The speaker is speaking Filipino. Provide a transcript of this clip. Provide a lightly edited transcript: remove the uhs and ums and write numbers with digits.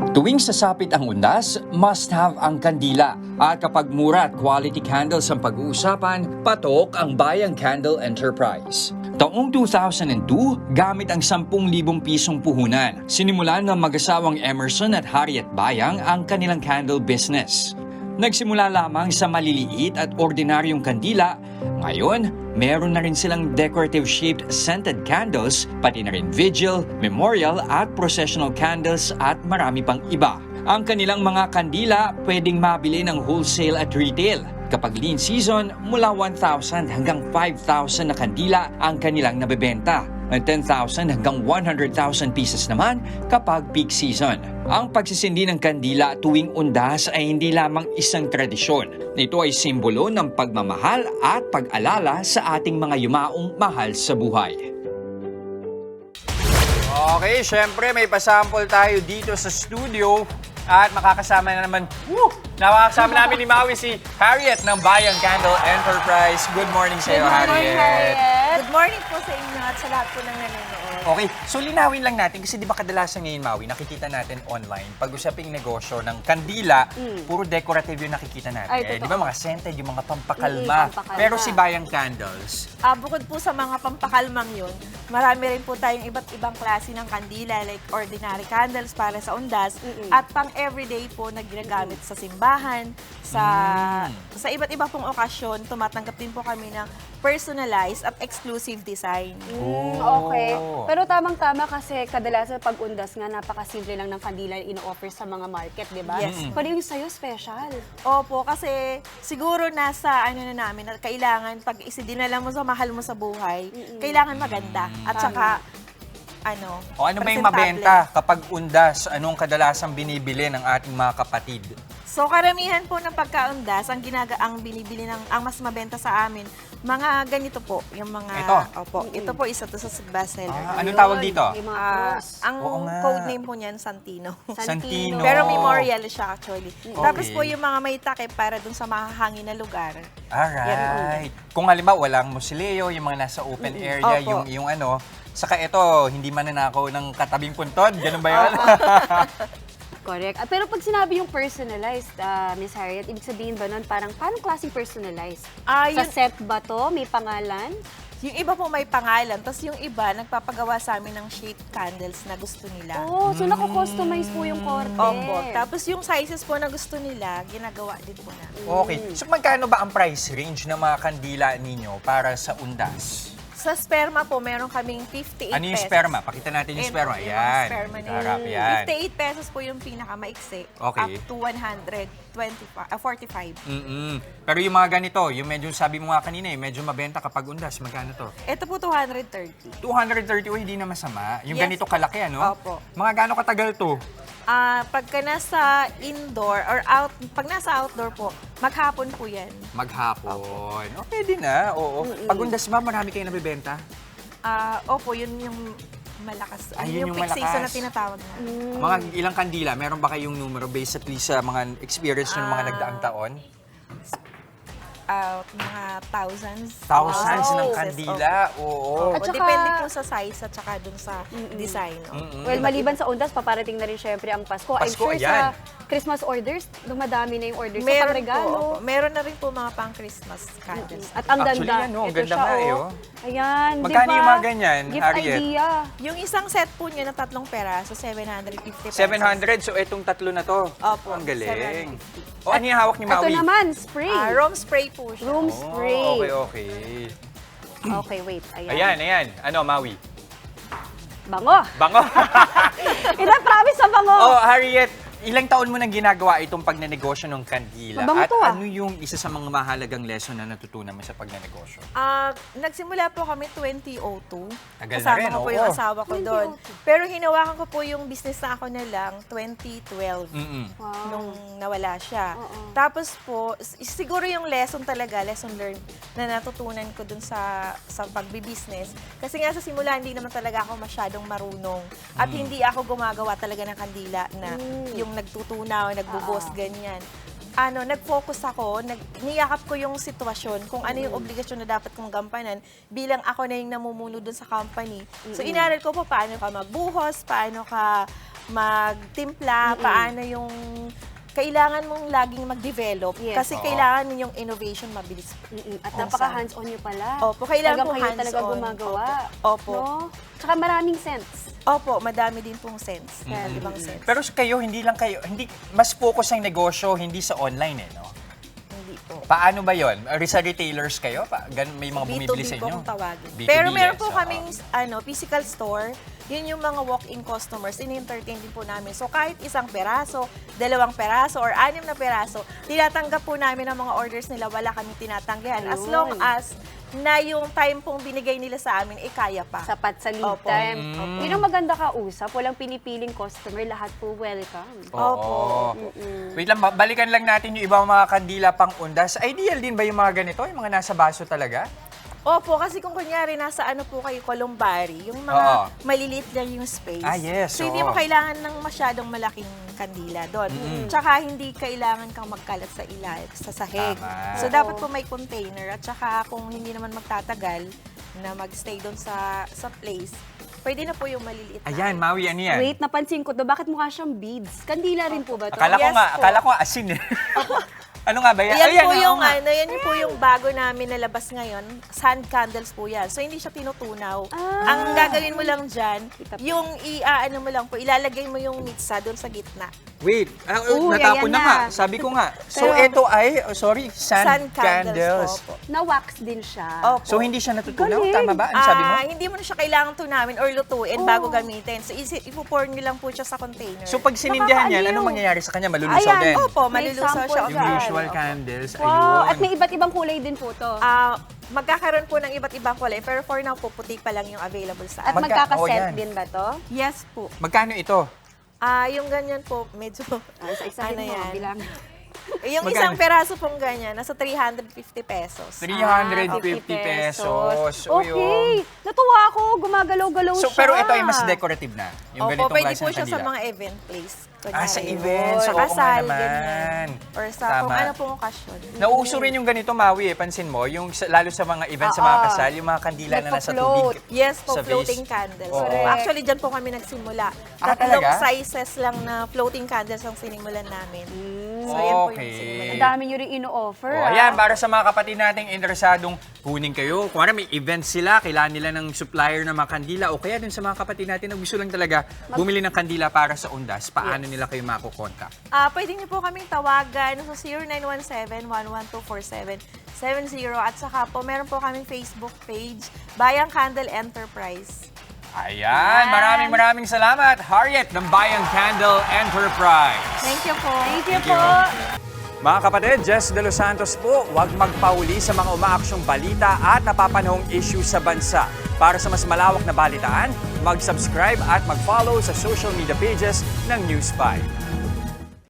Tuwing sasapit ang undas, must have ang kandila. At kapag mura at quality candles ang pag-uusapan, patok ang Bayang Candle Enterprise. Taong 2002, gamit ang 10,000 pisong puhunan, sinimulan ng mag-asawang Emerson at Harriet Bayang ang kanilang candle business. Nagsimula lamang sa maliliit at ordinaryong kandila. Ngayon, meron na rin silang decorative shaped scented candles, pati na rin vigil, memorial at processional candles at marami pang iba. Ang kanilang mga kandila pwedeng mabili ng wholesale at retail. Kapag lean season, mula 1,000 hanggang 5,000 na kandila ang kanilang nabebenta. At 10,000 hanggang 100,000 pieces naman kapag peak season. Ang pagsisindi ng kandila tuwing undas ay hindi lamang isang tradisyon. Ito ay simbolo ng pagmamahal at pag-alala sa ating mga yumaong mahal sa buhay. Okay, syempre may pasample tayo dito sa studio. At makakasama na naman, nakakasama namin ni Maui si Harriet ng Bayang Candle Enterprise. Good morning sa iyo, Harriet. Good morning po sa inyo at sa lahat po ng nanonood. Okay, so linawin lang natin kasi di ba kadalasan ngayon, Maui, nakikita natin online, pag-usaping negosyo ng kandila, puro decorative yung nakikita natin. Ay, Di ba mga scented, yung mga pampakalma. Pampakalma. Pero si Bayang Candles, Bukod po sa mga pampakalmang yun, marami rin po tayong iba't ibang klase ng kandila like ordinary candles para sa undas at pang everyday po na ginagamit sa simbahan, sa iba't iba pong okasyon, tumatanggap din po kami ng personalized at exclusive design. Okay. Pero tamang-tama kasi kadalasan pag undas nga, napakasimple lang ng kandila yung ino-offer sa mga market, di ba? Yes. Pero yung sa'yo, special. Opo, kasi siguro nasa ano na namin, na kailangan pag isidinala mo sa mahal mo sa buhay, kailangan maganda. At saka, ano ano ba yung presentable. mabenta kapag undas? Anong kadalasang binibili ng ating mga kapatid? So karamihan po ng pagkaundas, ang binibili ang mas mabenta sa amin, mga ganito po, yung mga Ito? Opo, ito po isa to sa bestseller. Anong tawag dito? Yung mga cross. Ang Oo nga. code name po niyan Santino. Santino. Pero memorial siya actually. Okay. Tapos po yung mga may takip para dun sa mahahangin na lugar. Alright. Kung halimbawa walang musileo, yung mga nasa open area, Opo. yung ano, saka ito, hindi mananakaw ng katabing puntod, ganun ba yun? Correct. Pero pag sinabi yung personalized, Miss Harriet, ibig sabihin ba nun parang paano klaseng personalized? Sa Yun, set ba to? May pangalan? yung iba po may pangalan, tapos yung iba nagpapagawa sa amin ng shaped candles na gusto nila. Oh, so nako-customize po yung korte. Opo. Tapos yung sizes po na gusto nila, ginagawa din po na. Okay. So magkano ba ang price range ng mga kandila ninyo para sa undas? Sa sperma po, meron kaming 58 Ano yung pesos. sperma? Pakita natin yung Ito, sperma. yung Ayan. sperma na Harap yun. yan. 58 pesos po yung pinakamaiksi. Okay. Up to 45. Pero yung mga ganito, yung medyo sabi mo nga kanina, yung medyo mabenta kapag undas, magkano to? Ito po 230. 230 hindi na masama. Yung Yes ganito po. kalaki, ano? Opo. Mga gaano katagal to? Pagka nasa indoor or pag nasa outdoor po, maghapon po yan. Maghapon. Okay din na, oo. Pag undas ba, marami kayong nabibenta? Opo, yun yung malakas. Ayun yung peak season na malakas. tinatawag na. Mga ilang kandila? Meron ba kayong numero based at least sa mga experience nyo ng mga nagdaang taon? Mga thousands. Thousands ng pieces, kandila? Oo. At saka- Depende po sa size at saka dun sa design. Well, maliban sa undas, paparating na rin syempre ang Pasko. I'm Pasko, sure yan. sa Christmas orders, dumadami na yung orders sa Meron pang-regalo. po. Meron na rin po mga pang-Christmas candles. At ang Actually, ganda. yan, oh, ang Ito ganda siya, nga eh, oh. oh. Ayan, Magkano diba? yung mga ganyan, Gift Harriet? idea. Yung isang set po niya na 3 peraso, 750 pesos. 700, so itong tatlo na to. Opo, Ang galing. 750. O, ano yung hawak ni Maui? Ito naman, spray. Room spray po siya. Room Oh, spray. okay. Okay, wait. Ayan. Ayan. Ano, Maui? Bango. Bango. Ina, promise sa bango. Oh, Harriet, ilang taon mo nang ginagawa itong pagnenegosyo ng kandila? Mabango At to, ano yung isa sa mga mahalagang lesson na natutunan mo sa pagnenegosyo? Nagsimula po kami 2002. Tagal na Kasama rin, ko po oo. yung asawa ko doon. 2002. Pero hinawakan ko po yung business na ako na lang 2012. Wow. Nung nawala siya. Oo. Tapos po, siguro yung lesson learned na natutunan ko dun sa pagbi-business. Kasi nga sa simula, hindi naman talaga ako masyadong marunong. At hindi ako gumagawa talaga ng kandila na yung nagtutunaw, nagbubos, ganyan. Nag-focus ako, niyakap ko yung sitwasyon, kung ano yung obligasyon na dapat kong gampanan bilang ako na yung namumuno dun sa company. So, inaral ko po paano ka magbuhos, paano ka magtimpla, paano yung kailangan mong laging mag-develop Yes. kasi kailangan yung innovation mabilis. At napaka hands-on nyo pala. Opo, kailangan po Talagang kayo talaga hands-on. gumagawa. Opo. No? Tsaka maraming sense. Opo, madami din pong sense. Ibang sense. Pero kayo, hindi mas focus ang negosyo, hindi sa online no? Hindi po. Paano ba yon? Sa retailers kayo? May mga bumibili sa B2B po inyo? kung tawagin. B2B, Pero meron yes, po oo. kaming physical store. Yun yung mga walk-in customers, ini-entertain din po namin. So kahit isang peraso, 2 peraso, or 6 na peraso, tinatanggap po namin ang mga orders nila, wala kami tinatanggihan. As Ayun. long as na yung time pong binigay nila sa amin, kaya pa. Sapat sa lead Opo. time. Yun ang maganda kausap. Walang pinipiling customer. Lahat po welcome. Oo. Wait lang, balikan lang natin yung ibang mga kandila pang undas. Ideal din ba yung mga ganito? Yung mga nasa baso talaga? Opo, kasi kung kunyari nasa ano po kayo, Columbari, yung mga Oo. maliliit lang yung space. Ah, yes, So hindi oo. mo kailangan ng masyadong malaking kandila doon. Tsaka hindi kailangan kang magkalat sa sa sahig. Tama. So dapat po may container at tsaka kung hindi naman magtatagal na magstay doon sa place, pwede na po yung maliliit na. Ayan, Maui, ano yan? Wait, napansin ko to. Bakit mukha siyang beads? Kandila rin po ba to? Akala ko Yes nga, po. akala ko nga asin eh. Ano nga ba yan? Yan Ayan, po oo yung nga. yan po yung bago namin nalabas ngayon, sand candles po yan. So hindi siya tinutunaw. Ah. Ang gagawin mo lang diyan, Itap- yung ano mo lang po, ilalagay mo yung mitsa doon sa gitna. Wait, Uy, natapon ayan na na. nga. Sabi ko nga. So, Pero- ito ay, sand candles. po. Na-wax din siya. Opo. So, hindi siya natutunaw? Galing. Tama ba? Ano sabi mo? Hindi mo na siya kailangan tunawin or lutuin bago gamitin. So, ipo-pour nyo lang po siya sa container. So, pag sinindihan yan, Nakakaaliw. anong mangyayari sa kanya? Malulusaw Ayan. din. Opo, May malulusaw sample siya. Yung Saan? usual Opo. candles, Wow, ayun. at may iba't ibang kulay din po to. Magkakaroon po ng iba't ibang kulay, pero for now po, puti pa lang yung available sa At amin. magkakasent yan. din ba to? Yes po. Magkano ito? Yung ganyan po, medyo, Isa-isahin ano mo, yan? bilang. Yung Magkano? isang peraso pong ganyan, nasa 350 pesos. 350 pesos. Uy, Okay. Natuwa ako. Gumagalaw-galaw So, siya. pero ito ay mas decorative na. Yung Opo, ganitong pwede klase po ng siya sa kandila. mga event place. Sa Kunyari, events. Sa Oo nga kasal, naman. ganyan. Or sa kung Tama. ano pong okasyon. Nauuso rin yung ganito, Maui, pansin mo, yung lalo sa mga events, sa mga kasal, yung mga kandila na nasa Nagpa-float. tubig. Yes po, sa vase. floating candles. Oo. Correct. Actually, dyan po kami nagsimula. Ah, Tatlong talaga? sizes lang na floating candles ang sinimulan namin. So, yan po yung Okay. sinimulan. Ang dami nyo rin ino-offer. Oh, ayan, para sa mga kapatid nating interesadong kunin kayo. Kung ano, may event sila, kailangan nila ng supplier ng mga kandila. O kaya dun sa mga kapatid natin na gusto lang talaga bumili ng kandila para sa undas, paano nila kayo makukontak? Pwede niyo po kaming tawagan sa 0917-112-4770 at saka po meron po kaming Facebook page, Bayang Candle Enterprise. Ayan, maraming salamat, Harriet ng Bayang Candle Enterprise. Thank you po. Thank you Thank you. po. Mga kapatid, Jess De Los Santos po, huwag magpahuli sa mga umaaksyong balita at napapanahong issue sa bansa. Para sa mas malawak na balitaan, mag-subscribe at mag-follow sa social media pages ng News 5.